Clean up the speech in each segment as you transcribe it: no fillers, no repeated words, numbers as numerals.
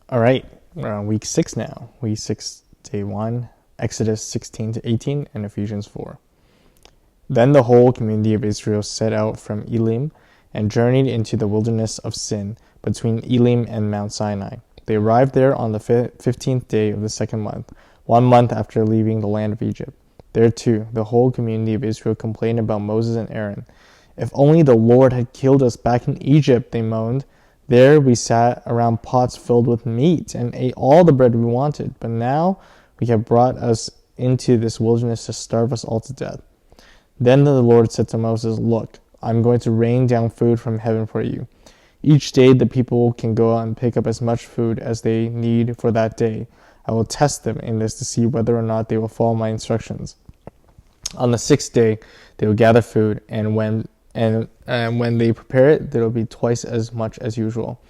All right, we're on week 6 now. Week 6, day 1, Exodus 16 to 18, and Ephesians 4. Then the whole community of Israel set out from Elim and journeyed into the wilderness of Sin, between Elim and Mount Sinai. They arrived there on the 15th day of the second month, 1 month after leaving the land of Egypt. There too, the whole community of Israel complained about Moses and Aaron. If only the Lord had killed us back in Egypt, they moaned. There we sat around pots filled with meat and ate all the bread we wanted. But now we have brought us into this wilderness to starve us all to death. Then the Lord said to Moses, "Look, I'm going to rain down food from heaven for you. Each day the people can go out and pick up as much food as they need for that day. I will test them in this to see whether or not they will follow my instructions. On the 6th day they will gather food, and when they prepare it, there will be twice as much as usual."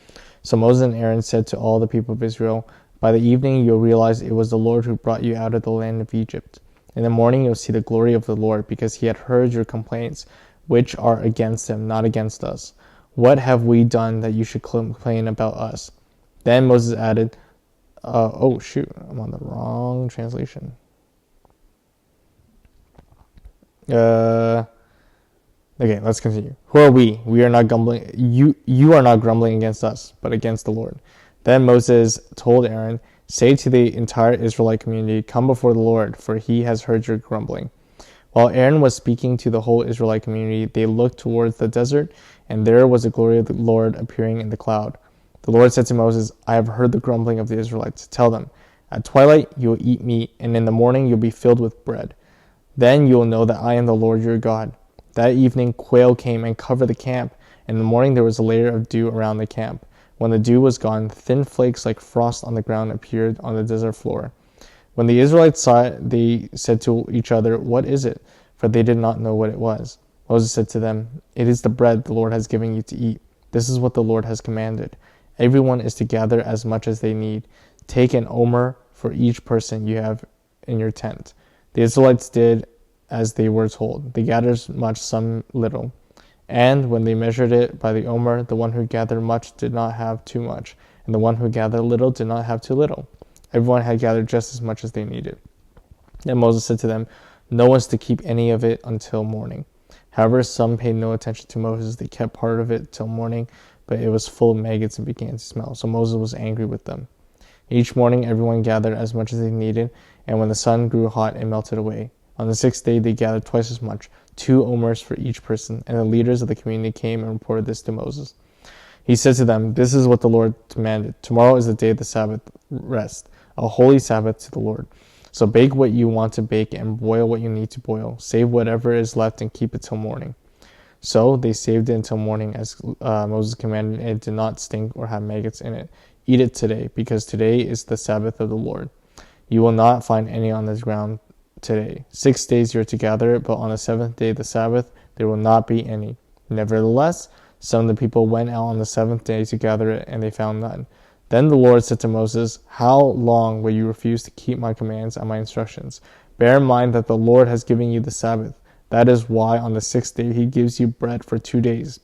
So Moses and Aaron said to all the people of Israel, "By the evening you'll realize it was the Lord who brought you out of the land of Egypt. In the morning you'll see the glory of the Lord, because he had heard your complaints, which are against him, not against us. What have we done that you should complain about us?" Then Moses added, oh shoot, I'm on the wrong translation. Okay, let's continue. "Who are we? We are not grumbling. You are not grumbling against us, but against the Lord." Then Moses told Aaron, "Say to the entire Israelite community, 'Come before the Lord, for he has heard your grumbling.'" While Aaron was speaking to the whole Israelite community, they looked towards the desert, and there was the glory of the Lord appearing in the cloud. The Lord said to Moses, "I have heard the grumbling of the Israelites. Tell them, at twilight you will eat meat, and in the morning you'll be filled with bread. Then you will know that I am the Lord your God." That evening quail came and covered the camp, and in the morning there was a layer of dew around the camp. When the dew was gone, thin flakes like frost on the ground appeared on the desert floor. When the Israelites saw it, they said to each other, "What is it?" For they did not know what it was. Moses said to them, "It is the bread the Lord has given you to eat. This is what the Lord has commanded. Everyone is to gather as much as they need. Take an omer for each person you have in your tent." The Israelites did as they were told. They gathered much, some little. And when they measured it by the omer, the one who gathered much did not have too much, and the one who gathered little did not have too little. Everyone had gathered just as much as they needed. Then Moses said to them, "No one is to keep any of it until morning." However, some paid no attention to Moses. They kept part of it till morning, but it was full of maggots and began to smell. So Moses was angry with them. Each morning everyone gathered as much as they needed, and when the sun grew hot, it melted away. On the 6th day they gathered twice as much, 2 omers for each person, and the leaders of the community came and reported this to Moses. He said to them, "This is what the Lord commanded. Tomorrow is the day of the Sabbath rest, a holy Sabbath to the Lord. So bake what you want to bake and boil what you need to boil. Save whatever is left and keep it till morning." So they saved it until morning as Moses commanded, and it did not stink or have maggots in it. "Eat it today, because today is the Sabbath of the Lord. You will not find any on this ground today. 6 days you are to gather it, but on the 7th day, the Sabbath, there will not be any." Nevertheless, some of the people went out on the 7th day to gather it, and they found none. Then the Lord said to Moses, "How long will you refuse to keep my commands and my instructions? Bear in mind that the Lord has given you the Sabbath. That is why on the 6th day he gives you bread for 2 days.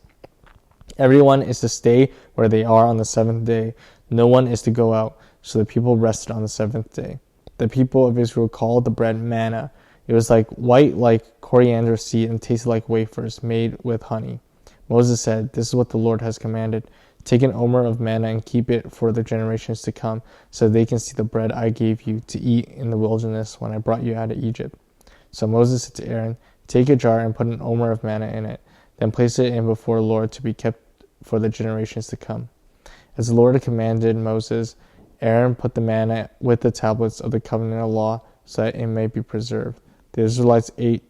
Everyone is to stay where they are on the 7th day. No one is to go out." So the people rested on the 7th day. The people of Israel called the bread manna. It was white like coriander seed and tasted like wafers made with honey. Moses said, "This is what the Lord has commanded. Take an omer of manna and keep it for the generations to come, so they can see the bread I gave you to eat in the wilderness when I brought you out of Egypt." So Moses said to Aaron, "Take a jar and put an omer of manna in it. Then place it in before the Lord to be kept for the generations to come." As the Lord had commanded Moses, Aaron put the manna with the tablets of the covenant of law so that it may be preserved. The Israelites ate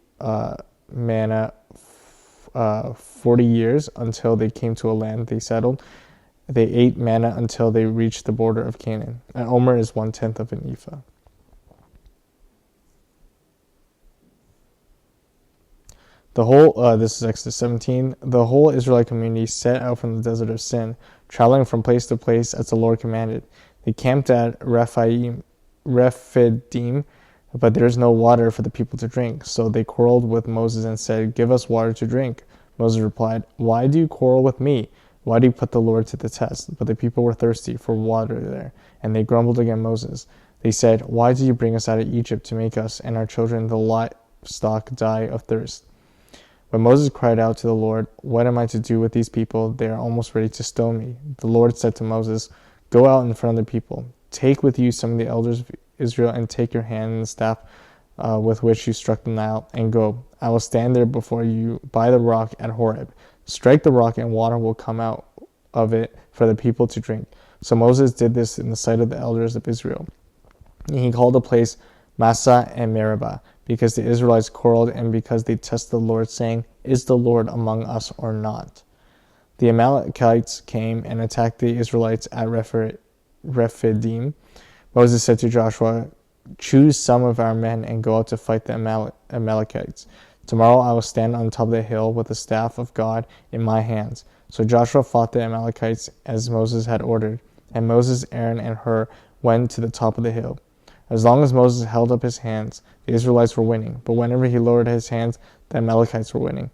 manna 40 years until they came to a land they settled. They ate manna until they reached the border of Canaan. An omer is 1/10 of an ephah. This is Exodus 17. The whole Israelite community set out from the desert of Sin, traveling from place to place as the Lord commanded. They camped at Rephidim, but there is no water for the people to drink. So they quarreled with Moses and said, "Give us water to drink." Moses replied, "Why do you quarrel with me? Why do you put the Lord to the test?" But the people were thirsty for water there, and they grumbled against Moses. They said, "Why did you bring us out of Egypt to make us and our children the livestock die of thirst?" But Moses cried out to the Lord, "What am I to do with these people? They are almost ready to stone me." The Lord said to Moses, "Go out in front of the people. Take with you some of the elders of Israel, and take your hand and the staff with which you struck the Nile, and go. I will stand there before you by the rock at Horeb. Strike the rock, and water will come out of it for the people to drink." So Moses did this in the sight of the elders of Israel. And he called the place Massah and Meribah, because the Israelites quarreled and because they tested the Lord, saying, "Is the Lord among us or not?" The Amalekites came and attacked the Israelites at Rephidim. Moses said to Joshua, "Choose some of our men and go out to fight the Amalekites. Tomorrow I will stand on top of the hill with the staff of God in my hands." So Joshua fought the Amalekites as Moses had ordered, and Moses, Aaron, and Hur went to the top of the hill. As long as Moses held up his hands, the Israelites were winning, but whenever he lowered his hands, the Amalekites were winning.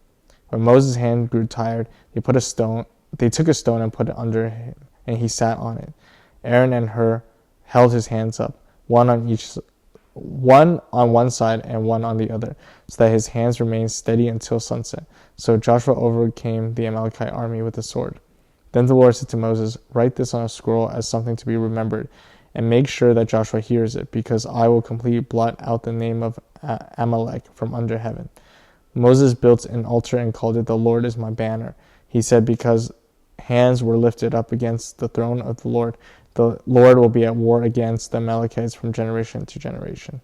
When Moses' hand grew tired, they took a stone and put it under him, and he sat on it. Aaron and Hur held his hands up, one on one side and one on the other, so that his hands remained steady until sunset. So Joshua overcame the Amalekite army with a sword. Then the Lord said to Moses, "Write this on a scroll as something to be remembered, and make sure that Joshua hears it, because I will completely blot out the name of Amalek from under heaven." Moses built an altar and called it "The Lord is my banner." He said, because hands were lifted up against the throne of the Lord will be at war against the Amalekites from generation to generation.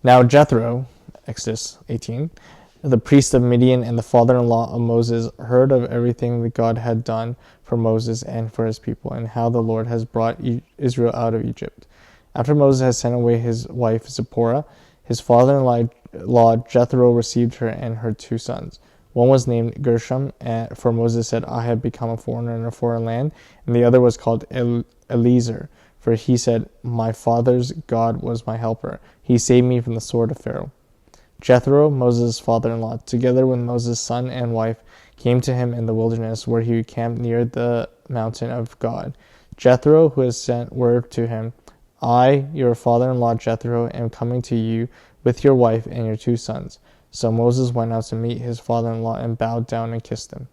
Now Jethro, Exodus 18, the priest of Midian and the father-in-law of Moses, heard of everything that God had done for Moses and for his people, and how the Lord has brought Israel out of Egypt. After Moses had sent away his wife Zipporah, his father-in-law Jethro received her and her 2 sons. One was named Gershom, for Moses said, "I have become a foreigner in a foreign land," and the other was called Eliezer, for he said, "My father's God was my helper. He saved me from the sword of Pharaoh." Jethro, Moses' father-in-law, together with Moses' son and wife, came to him in the wilderness, where he camped near the mountain of God. Jethro, who had sent word to him, "I, your father-in-law Jethro, am coming to you with your wife and your 2 sons." So Moses went out to meet his father-in-law and bowed down and kissed him.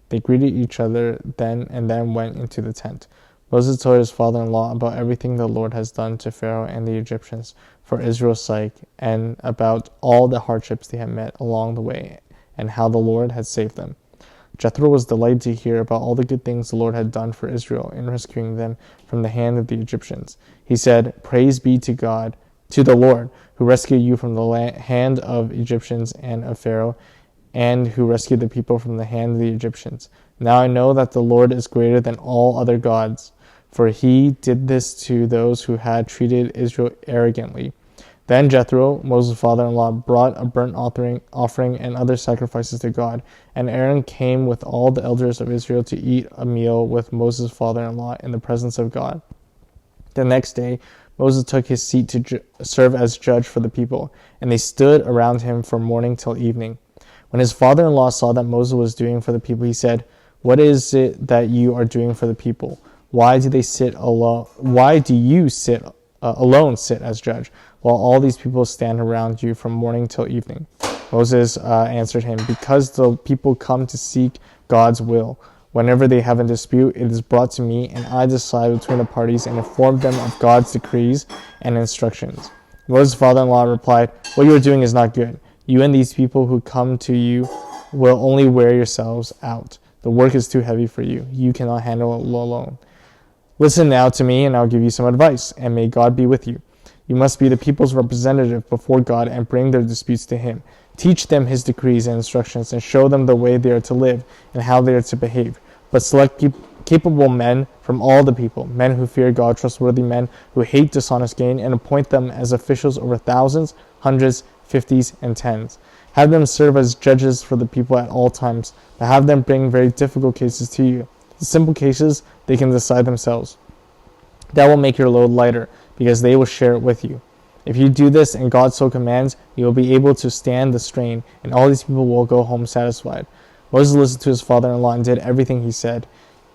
They greeted each other then went into the tent. Moses told his father-in-law about everything the Lord has done to Pharaoh and the Egyptians for Israel's sake, and about all the hardships they had met along the way, and how the Lord had saved them. Jethro was delighted to hear about all the good things the Lord had done for Israel in rescuing them from the hand of the Egyptians. He said, "Praise be to God, to the Lord, who rescued you from the hand of Egyptians and of Pharaoh, and who rescued the people from the hand of the Egyptians. Now I know that the Lord is greater than all other gods, for he did this to those who had treated Israel arrogantly." Then Jethro, Moses' father-in-law, brought a burnt offering and other sacrifices to God, and Aaron came with all the elders of Israel to eat a meal with Moses' father-in-law in the presence of God. The next day, Moses took his seat to serve as judge for the people, and they stood around him from morning till evening. When his father-in-law saw that Moses was doing for the people, he said, "What is it that you are doing for the people? Why do you sit alone as judge, while all these people stand around you from morning till evening?" Moses answered him, "Because the people come to seek God's will. Whenever they have a dispute, it is brought to me, and I decide between the parties and inform them of God's decrees and instructions." Moses' father-in-law replied, "What you are doing is not good. You and these people who come to you will only wear yourselves out. The work is too heavy for you. You cannot handle it alone. Listen now to me, and I'll give you some advice, and may God be with you. You must be the people's representative before God and bring their disputes to him. Teach them his decrees and instructions, and show them the way they are to live and how they are to behave. But select capable men from all the people, men who fear God, trustworthy men who hate dishonest gain, and appoint them as officials over thousands, hundreds, fifties, and tens. Have them serve as judges for the people at all times, but have them bring very difficult cases to you. The simple cases they can decide themselves. That will make your load lighter, because they will share it with you. If you do this and God so commands, you will be able to stand the strain, and all these people will go home satisfied. Moses listened to his father-in-law and did everything he said.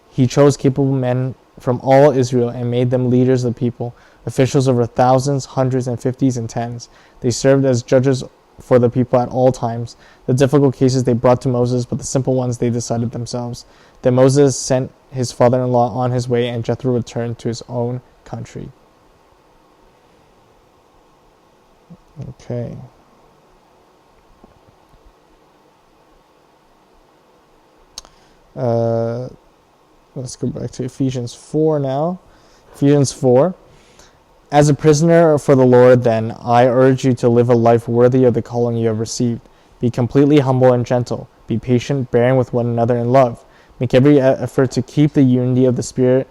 He chose capable men from all Israel and made them leaders of the people, officials over thousands, hundreds, and fifties and tens. They served as judges for the people at all times. The difficult cases they brought to Moses, but the simple ones they decided themselves. Then Moses sent his father-in-law on his way, and Jethro returned to his own country. Okay. Let's go back to Ephesians 4 now. Ephesians 4. As a prisoner for the Lord, then, I urge you to live a life worthy of the calling you have received. Be completely humble and gentle. Be patient, bearing with one another in love. Make every effort to keep the unity of the Spirit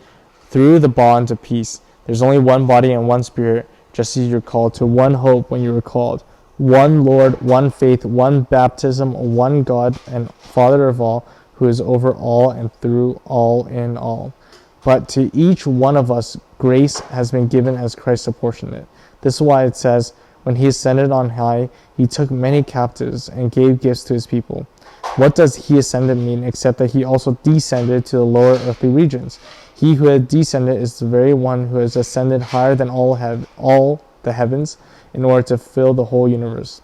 through the bond of peace. There's only one body and one Spirit, just as you're called to one hope when you were called. One Lord, one faith, one baptism, one God and Father of all, who is over all and through all in all. But to each one of us grace has been given as Christ apportioned it. This is why it says, when he ascended on high, he took many captives and gave gifts to his people. What does he ascended mean except that he also descended to the lower earthly regions? He who had descended is the very one who has ascended higher than all the heavens in order to fill the whole universe.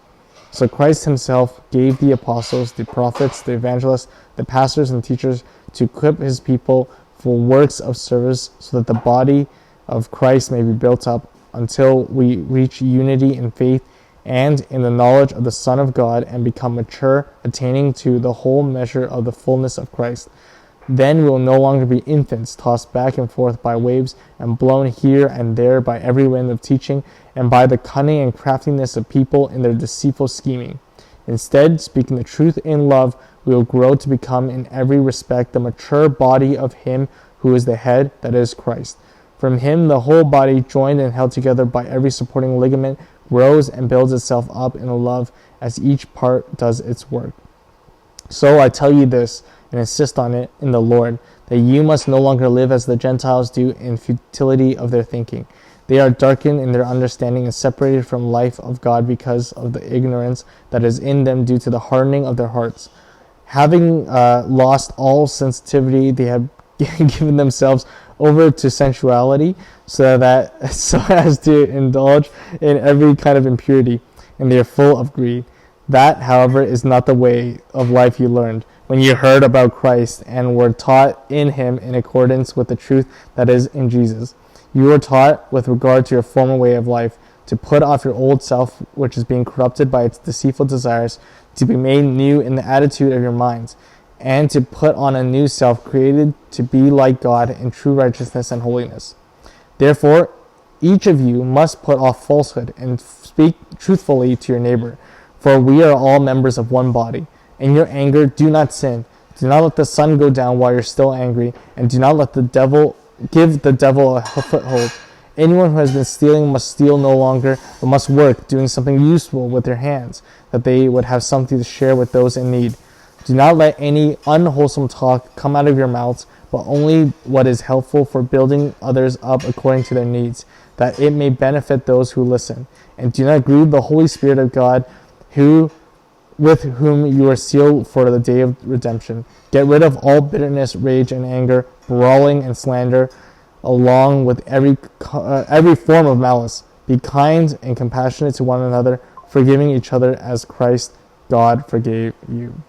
So Christ himself gave the apostles, the prophets, the evangelists, the pastors and teachers to equip his people for works of service so that the body of Christ may be built up until we reach unity in faith and in the knowledge of the Son of God and become mature, attaining to the whole measure of the fullness of Christ. Then we will no longer be infants, tossed back and forth by waves and blown here and there by every wind of teaching and by the cunning and craftiness of people in their deceitful scheming. Instead, speaking the truth in love, we will grow to become in every respect the mature body of him who is the head, that is Christ. From him the whole body, joined and held together by every supporting ligament, grows and builds itself up in love as each part does its work. So I tell you this, and insist on it in the Lord, that you must no longer live as the Gentiles do in futility of their thinking. They are darkened in their understanding and separated from life of God because of the ignorance that is in them due to the hardening of their hearts. Having lost all sensitivity, they have given themselves over to sensuality so as to indulge in every kind of impurity, and they are full of greed. That, however, is not the way of life you learned when you heard about Christ and were taught in him in accordance with the truth that is in Jesus. You were taught with regard to your former way of life to put off your old self, which is being corrupted by its deceitful desires, to be made new in the attitude of your minds, and to put on a new self created to be like God in true righteousness and holiness. Therefore, each of you must put off falsehood and speak truthfully to your neighbor, for we are all members of one body. In your anger, do not sin. Do not let the sun go down while you're still angry, and do not let give the devil a foothold. Anyone who has been stealing must steal no longer, but must work, doing something useful with their hands, that they would have something to share with those in need. Do not let any unwholesome talk come out of your mouths, but only what is helpful for building others up according to their needs, that it may benefit those who listen. And do not grieve the Holy Spirit of God, with whom you are sealed for the day of redemption. Get rid of all bitterness, rage, and anger, brawling and slander, along with every form of malice. Be kind and compassionate to one another, forgiving each other as Christ God forgave you.